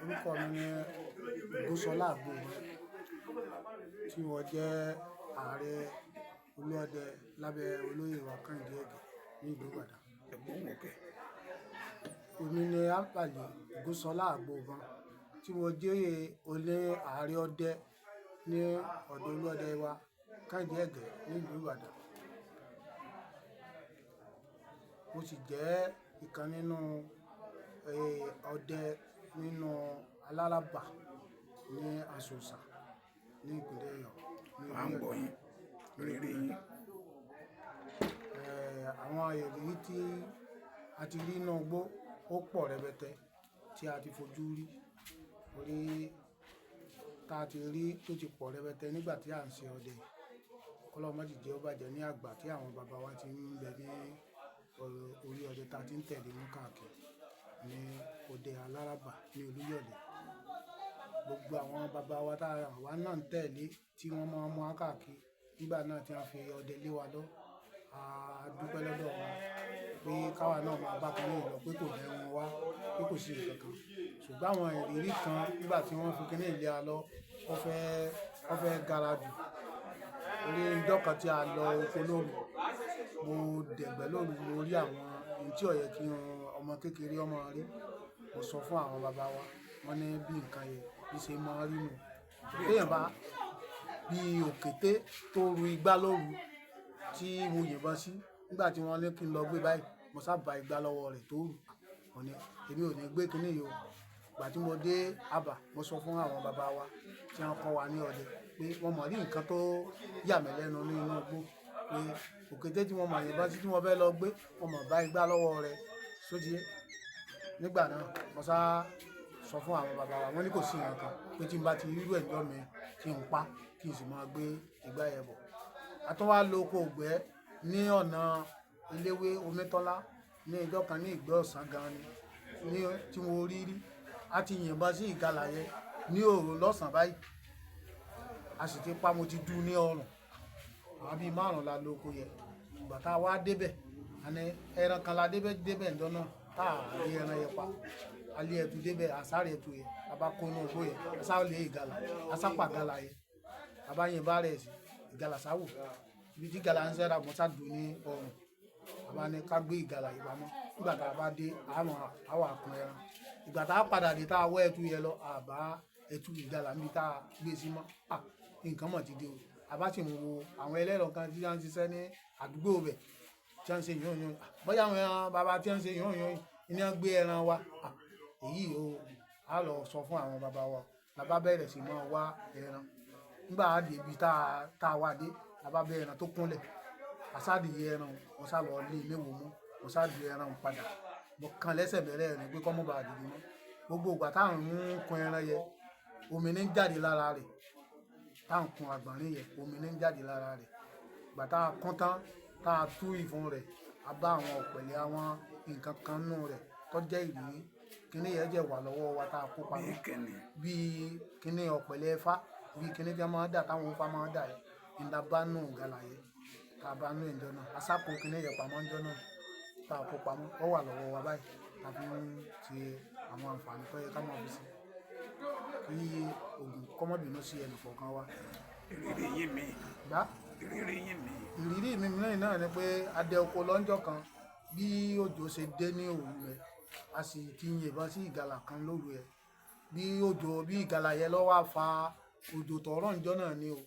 Orúkọ mi ni Ògúnṣọlá Àgbòogan, tí mo jẹ́ ààrẹ olúọdẹ lábẹ́ olóyè wa Kẹ́hìndé Ẹ̀gẹ́ ní ìlú Ìbàdàn. Èmi ni Ambali Ògúnṣọlá Àgbòogan, tí mo jẹ́ ààrẹ ọdẹ ní ọ̀dọ̀ olúọdẹ wa Kẹ́hìndé Ẹ̀gẹ́ ní ìlú Ìbàdàn. Mo sì jẹ́ ìkan nínú ọdẹ nínú Aláràbà ní Asòsà ní ìpínlẹ̀ Ọ̀yọ́. Àwọn ìrírí tí a ti rí nínú igbó ó pọ̀ rẹpẹtẹ tí a ti fojú rí, orí tá a ti rí tó ti pọ̀ rẹpẹtẹ nígbà tí à ń ṣe ọdẹ. Kọ́lọ́run má jẹ́ ó bàjẹ́ ní àgbà tí àwọn bàbá wa ti ń bẹ ní orí ọdẹ tá a ti ń tẹ̀lé wọn káàkiri ní òde Aláràbà ní Olúyọ̀lé. Gbogbo àwọn bàbá wa tá àwa náà ń tẹ̀lé tí wọ́n máa ń mú wa káàkiri nígbà náà tí wọ́n fi ọdẹ lé wa lọ. A dúpẹ́ lọ́dọ̀ wọn pé káwa náà máa bá kan ní ìlọ pé kò dẹ́ wọn wá, pé kò sí nǹkan kan. Ṣùgbọ́n àwọn ìrírí kan nígbà tí wọ́n fi kíní ìlé wa lọ, wọ́n fẹ́ gara jù. Orí ijọ́ kan tí a lọ oko lóru, mo dẹ̀gbẹ́ lóru, mo rí àwọn ohun tí ó yẹ kí ọmọ kékeré ọmọ rí. Mo sọ fún àwọn bàbá wa, wọ́n ní bí nǹkan yẹn bí ṣe máa rí nù. Téèyàn bá bí òkété tó ru igbá lóru tí mo yìnbọn sí, nígbà tí wọ́n ní kí n lọ gbé báyìí, mo sá ba igbá lọ́wọ́ rẹ̀ tó rù. Mo ní èmi ò ní gbé kíní yìí o. Ìgbà tí mo dé Aba, mo sọ fún àwọn bàbá wa tí wọ́n kọ́ wa ní ọdẹ pé wọ́n mọ̀ rí nǹkan tó yà mí lẹ́nu ní inú igbó, pé òkété tí wọ́n mọ̀ yìnbọn sí tí wọ́n fẹ́ lọ gbé, wọ́n mọ̀ bá igbá lọ́wọ́ rẹ̀ sóti. Nígbà náà mo sá sọ fún àwọn bàbá wa, wọ́n ní kò sí nǹkan kan, pé tí n bá ti rírú ẹ̀jọ́ mi kí n pa kí n sì máa gbé igbá yẹn bọ̀. A tún wá lo oko Ògbẹ́ ní ọ̀nà Eléwé Omítọ́lá ní ijọ́ kan ní Ìgbẹ́ Ọ̀sán gan ni tí mo rí. A ti yìnbọn sí ìgalà yẹn ní òru lọ́sàn-án báyìí, a sì ti pa, mo ti dú ní ọrùn. Àwọn bíi 5 la lo oko yẹn. Ìgbà tá a wá débẹ̀, àní ẹran kan la débẹ̀ ńjọ́ náà tá a rí ẹran yẹn pa. A lé ẹtu débẹ̀, a sáré ẹtu yẹn, a bá kó inú igbó yẹn, a sá lé ìgalà, a sá pa ìgalà yẹn, a bá yìnbọn rẹ̀ sí ìgalà sáwò. Ibi tí ìgalà ń ṣẹ́ra, mo sá dùn ní ọrùn. A bá ní ká gbé ìgalà yìí pamọ́. Nígbà tá a bá dé, a wà kun ẹran. Ìgbà tá a padà dé tá a wọ́ ẹtu yẹn lọ, a bá ẹtu ìgalà níbi tá a gbé sí mọ́. Nǹkan mọ̀ ti dé o. A bá sì ń wo àwọn ẹlẹ́rọ kan tí wọ́n ń ṣiṣẹ́ ní àdúgbò bẹ̀ tí wọ́n ń ṣe yún. Bóyá àwọn bàbá tí wọ́n ń ṣe yún ni wọ́n gbé ẹran wa. Èyí o, a lọ sọ fún àwọn bàbá wa. La bá bẹ̀rẹ̀ sí máa wá ẹran. Nígbà a dé ibi tá a wá dé, la bá bẹ ẹran tó kúnlẹ̀. A sá di ẹran, mo sá lọ lé ilé wo mú, mo sá di ẹran padà. Mo kan lẹ́sẹ̀ bẹ̀rẹ̀ rẹ̀ pé kọ́ mọ́ bá dìde mọ́. Gbogbo ìgbà táwọn ń kun ẹran yẹn, omi ní ń jáde lára rẹ̀. Táwọn kun àgbọ̀nrín yẹn, omi ní ń jáde lára rẹ̀. Ìgbà tá a kún tán, tá a tú ìfun rẹ̀, a bá àwọn ọ̀pẹ̀lẹ̀ àwọn nǹkan kan nínú rẹ̀ tó jẹ́ ìrírí. Kíní yẹn jẹ́ wà lọ́wọ́ wa tá a kó pamọ́. Bí kíní ọ̀pẹ̀lẹ̀ Ifá, bí kíní tí wọ́n máa ń dà táwọn Ifá máa ń dà yẹn. Ìdá bá nù ìgalà yẹn, tá a bá nù ìjọ náà. A sá kó kíní yẹn pamọ́ ìjọ náà, tá a kó pamọ́. Ó wà lọ́wọ́ wa báyìí. A fi ń ṣe àwọn àǹfààní tó yẹ ká máa fi ṣe. Kí Ògún kó má bínú sí ẹnì kọ̀ọ̀kan wa. Ìrírí yín mi. Ìrírí mi mìíràn náà ni pé a dẹ oko lọ́jọ́ kan bí òjò ṣe dé ní òru rẹ̀. A sì ti yìnbọn sí ìgalà kan lóru ẹ̀. Bí ìgalà yẹn lọ́ wá fa òjò tọ̀rọ̀ ńjọ́ náà ni o.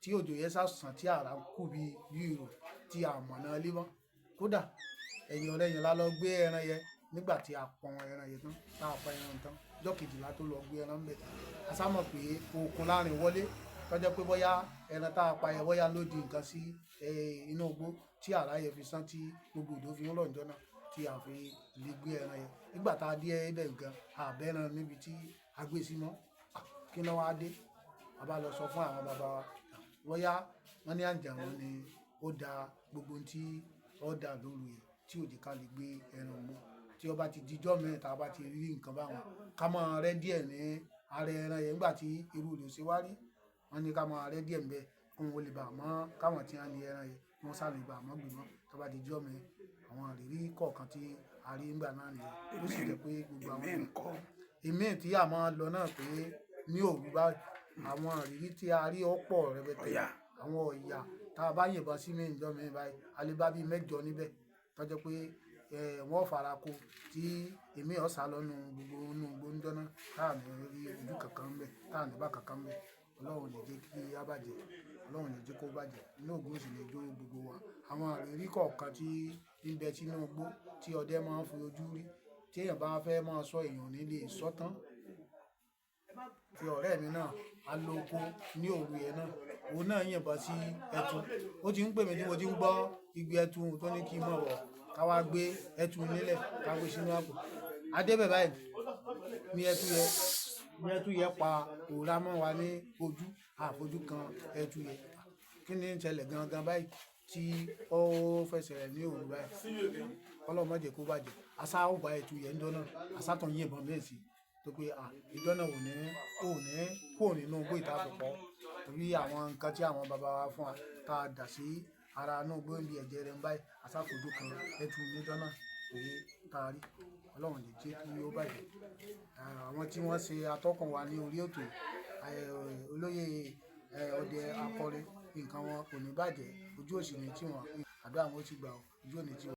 Tí òjò yẹn sàsàn tí àrá kù bí ìrò tí a mọ̀ náà lé mọ́. Kódà ẹ̀yìn ọ̀rẹ́yìn la lọ gbé ẹran yẹn nígbà tí a pọn ẹran yẹn tán, tá a pa ẹran tán. Ọjọ́ kejìlá tó lọ gbé ẹran bẹ̀. A sá mọ̀ pé okun láàrin wọlé. Tọ́jọ́ pé bóyá ẹran tá a pa yẹn bóyá ló di nǹkan sí inú igbó tí àrá yẹn fi sán tí gbogbo òjò fi ń rọ̀ ńjọ́ náà tí a fi lè gbé ẹran yẹn. Nígbà tá a dé ibẹ̀ gan, a bẹ́ ẹran níbi tí a gbé sí mọ́. Kí ló wá dé? A bá lọ sọ fún àwọn bàbá wa. Bóyá wọ́n ní àǹjànú ni ó da gbogbo tí ó dà lóru yẹn tí ò jẹ́ ká lè gbé ẹran mọ́. Tí ó bá ti di ijọ́ mìíràn tá a bá ti rí nǹkan báwọn, ká máa rẹ́ díẹ̀ ní ara ẹran yẹn nígbà tí irú rẹ̀ ṣe wá rí. Wọ́n ní ká máa rẹ́ díẹ̀ ńbẹ̀ kí wọ́n lè bà mọ́ káwọn tí wọ́n ní ẹran yẹn kí wọ́n sá lè bà mọ́ gbé mọ́. Tó bá di ijọ́ mìíràn, àwọn ìrírí kọ̀ọ̀kan tí a rí nígbà náà nìyẹn. Ó sì jẹ́ pé gbogbo àwọn èmi tí a máa lọ náà pé ní òru báyìí àwọn ìrírí tí a rí ọ̀pọ̀ rẹpẹtẹ àwọn ọ̀yà tá a bá yìnbọn sí mi ìjọ mi báyìí alébá bíi 8 níbẹ̀ tọ́jọ́ pé wọ́n fara ko tí èmi ọ̀sà lọ́nu gbogbo inú gbóńjọ́ náà táà ní rí ojú kankan ń bẹ̀ táà ní bá kankan ń bẹ̀ ọlọ́run lè jẹ́ kí á bàjẹ́ ọlọ́run lè jẹ́ kó bàjẹ́ inú ògùn sì lè jó gbogbo wa àwọn ìrírí kọ̀ọ̀kan tí ń bẹ sínú igbó tí ọdẹ máa ń fi ojú rí tí èèyàn bá fẹ́ máa sọ èèyàn nílé ìsọ́tán ti ọ̀rẹ́ mi náà alóko ní òru yẹn náà òun náà yìnbọn sí ẹtu ó ti ń pè mí tí mo ti ń gbọ́ igbe ẹtu tó ní kí n mọ̀ wọ̀ ká wá gbé ẹtu nílẹ̀ ká gbé sínú àpò adébẹ̀ báyìí ní ẹtu yẹ pa òòrá mọ́ wa ní ojú àfojú kan ẹtu yẹ kí ni ń ṣẹlẹ̀ gangan báyìí tí ó fẹsẹ̀ rẹ̀ ní òru báyìí ọlọ́mọ jẹ́ kó bàjẹ́ asá ó bá ẹtu yẹ ń dọ́nà asá tó ń yìnbọn bẹ́ẹ̀ sí tó pé ìjọ náà ò ní kó nínú igbó ìtàkùpọ̀ torí àwọn nǹkan tí àwọn bàbá wa fún wa tá a dà sí ara inú igbó ń bi ẹ̀jẹ̀ rẹ̀ ń báyìí asáfojú kan ẹtu níjọ́ náà èyí tá a rí ọlọ́run lè jẹ́ kí ó bàjẹ́ àwọn tí wọ́n ṣe atọ́kùn wa ní orí ètò olóyè ọdẹ akọrin nǹkan wọn kò ní bàjẹ́ ojú òsì ní tiwọn àdó àwọn ó ti gbà ojú òní tiwọn.